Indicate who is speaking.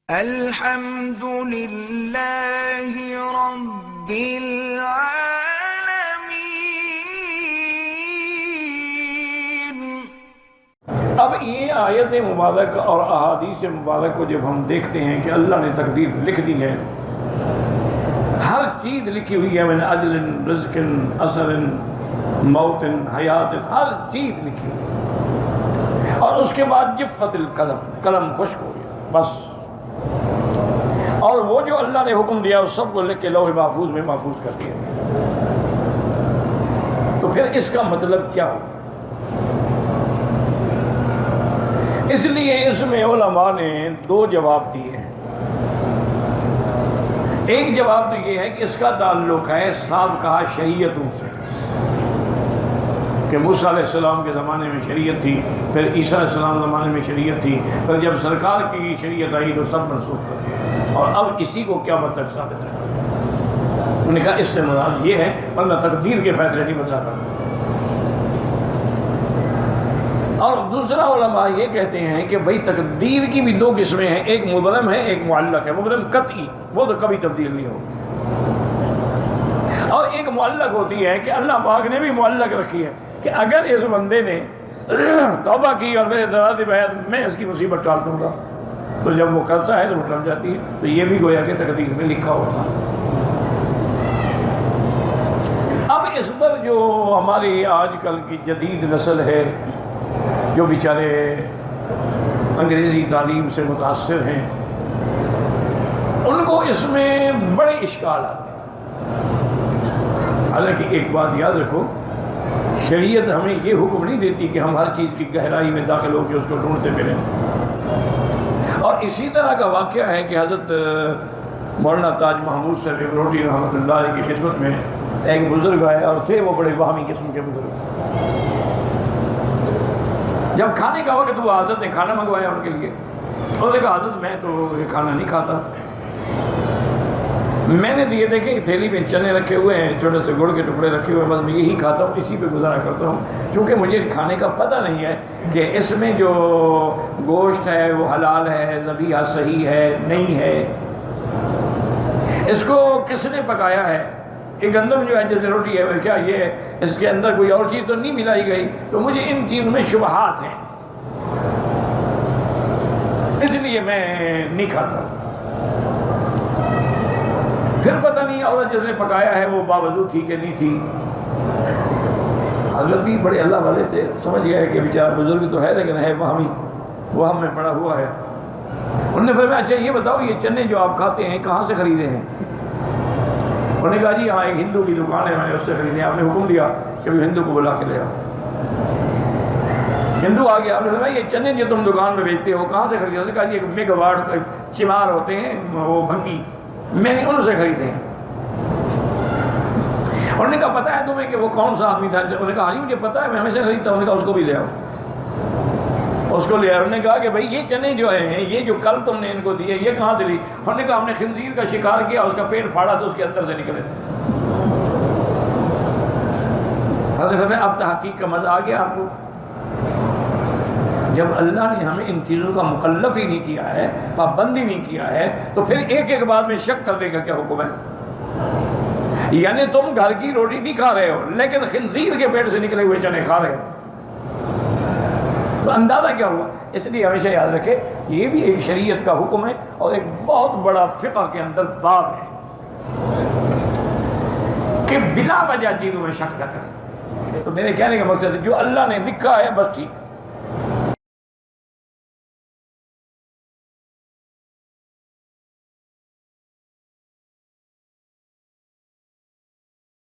Speaker 1: الحمد للہ رب العالمین۔
Speaker 2: اب یہ آیت مبارک اور احادیث مبارک کو جب ہم دیکھتے ہیں کہ اللہ نے تقدیر لکھ دی ہے، ہر چیز لکھی ہوئی ہے، من اجل رزق اثر موت حیات، ہر چیز لکھی ہوئی ہے، اور اس کے بعد جفت القلم، قلم خشک ہو گیا بس، اور وہ جو اللہ نے حکم دیا اس سب کو لکھ کے لوح محفوظ میں محفوظ کر دیا۔ تو پھر اس کا مطلب کیا ہو؟ اس لیے اس میں علماء نے دو جواب دیے ہیں۔ ایک جواب تو یہ ہے کہ اس کا تعلق ہے سابقہ شریعتوں سے، کہ موسیٰ علیہ السلام کے زمانے میں شریعت تھی، پھر عیسیٰ علیہ السلام کے زمانے میں شریعت تھی، پھر جب سرکار کی شریعت آئی تو سب منسوخ کر دیا، اور اب اسی کو قیامت تک ثابت ہے۔ انہوں نے کہا اس سے مراد یہ ہے، ورنہ تقدیر کے فیصلے نہیں بدلا کرتا۔ اور دوسرا علماء یہ کہتے ہیں کہ بھئی تقدیر کی بھی دو قسمیں ہیں، ایک مبرم ہے ایک معلق ہے۔ مبرم قطعی، وہ تو کبھی تبدیل نہیں ہوگی، اور ایک معلق ہوتی ہے کہ اللہ پاک نے بھی معلق رکھی ہے کہ اگر اس بندے نے توبہ کی اور میرے درازِ بیعت میں اس کی مصیبت ٹال دوں گا، تو جب وہ کرتا ہے تو وہ ٹل جاتی ہے۔ تو یہ بھی گویا کہ تقدیر میں لکھا ہوگا۔ اب اس پر جو ہماری آج کل کی جدید نسل ہے، جو بیچارے انگریزی تعلیم سے متاثر ہیں، ان کو اس میں بڑے اشکال آتے ہیں۔ حالانکہ ایک بات یاد رکھو، شریعت ہمیں یہ حکم نہیں دیتی کہ ہم ہر چیز کی گہرائی میں داخل ہو کے اس کو ڈھونڈتے پھریں۔ اور اسی طرح کا واقعہ ہے کہ حضرت مولانا تاج محمود صاحب روٹی رحمۃ اللہ علیہ کی خدمت میں ایک بزرگ آئے، اور تھے وہ بڑے واہمی قسم کے بزرگ۔ جب کھانے کا وقت ہوا، حضرت نے کھانا منگوایا ان کے لیے۔ انہوں نے کہا حضرت میں تو یہ کھانا نہیں کھاتا، میں نے یہ دیکھے کہ تھیلی میں چنے رکھے ہوئے ہیں، چھوٹے سے گڑ کے ٹکڑے رکھے ہوئے ہیں، بس میں یہی کھاتا ہوں، اسی پہ گزارا کرتا ہوں، چونکہ مجھے کھانے کا پتہ نہیں ہے کہ اس میں جو گوشت ہے وہ حلال ہے، ذبیحہ صحیح ہے نہیں ہے، اس کو کس نے پکایا ہے، یہ گندم جو ہے جس میں روٹی ہے کیا یہ اس کے اندر کوئی اور چیز تو نہیں ملائی گئی؟ تو مجھے ان چیزوں میں شبہات ہیں، اس لیے میں نہیں کھاتا۔ پھر پتہ نہیں عورت جس نے پکایا ہے وہ باوضو تھی کہ نہیں تھی۔ حضرت بھی بڑے اللہ والے تھے، سمجھ گئے کہ بیچارہ بزرگ تو ہے لیکن ہے وہمی، وہ ہم میں پڑا ہوا ہے۔ انہوں نے فرمایا اچھا یہ بتاؤ یہ چنے جو آپ کھاتے ہیں کہاں سے خریدے ہیں؟ انہوں نے کہا جی ہاں ایک ہندو کی دکان ہے، میں نے اس سے خریدے۔ آپ نے حکم دیا کہ ہندو کو بلا کے لے آؤ۔ ہندو آ گیا، آپ نے فرمایا یہ چنے جو تم دکان میں بیچتے ہو کہاں سے خریدے؟ اس نے کہا جی میگھ واڑ چمار ہوتے ہیں وہ بھنگی، میں نے ان سے خریدے ہیں۔ انہوں نے کہا پتہ ہے تمہیں کہ وہ کون سا آدمی تھا؟ انہوں نے کہا جی مجھے پتہ ہے، میں ہمیشہ خریدتا ہوں۔ انہوں نے کہا اس کو بھی لے آؤ۔ اس کو لے آؤ۔ انہوں نے کہا کہ بھائی یہ چنے جو ہیں یہ جو کل تم نے ان کو دیے یہ کہاں سے لی؟ انہوں نے کہا ہم نے خنزیر کا شکار کیا، اس کا پیٹ پھاڑا تو اس کے اندر سے نکلے تھے۔ حضرت صاحب اب تحقیق کا مزہ آ گیا آپ کو؟ جب اللہ نے ہمیں ان چیزوں کا مکلف ہی نہیں کیا ہے، پابندی نہیں کیا ہے، تو پھر ایک ایک بات میں شک کرنے کا کیا حکم ہے؟ یعنی تم گھر کی روٹی نہیں کھا رہے ہو لیکن خنزیر کے پیٹ سے نکلے ہوئے چنے کھا رہے ہو، تو اندازہ کیا ہوا؟ اس لیے ہمیشہ یاد رکھے یہ بھی ایک شریعت کا حکم ہے اور ایک بہت بڑا فقہ کے اندر باب ہے کہ بلا وجہ چیزوں میں شک نہ کریں۔ تو میرے کہنے کا مقصد ہے جو اللہ نے لکھا ہے بس ٹھیک۔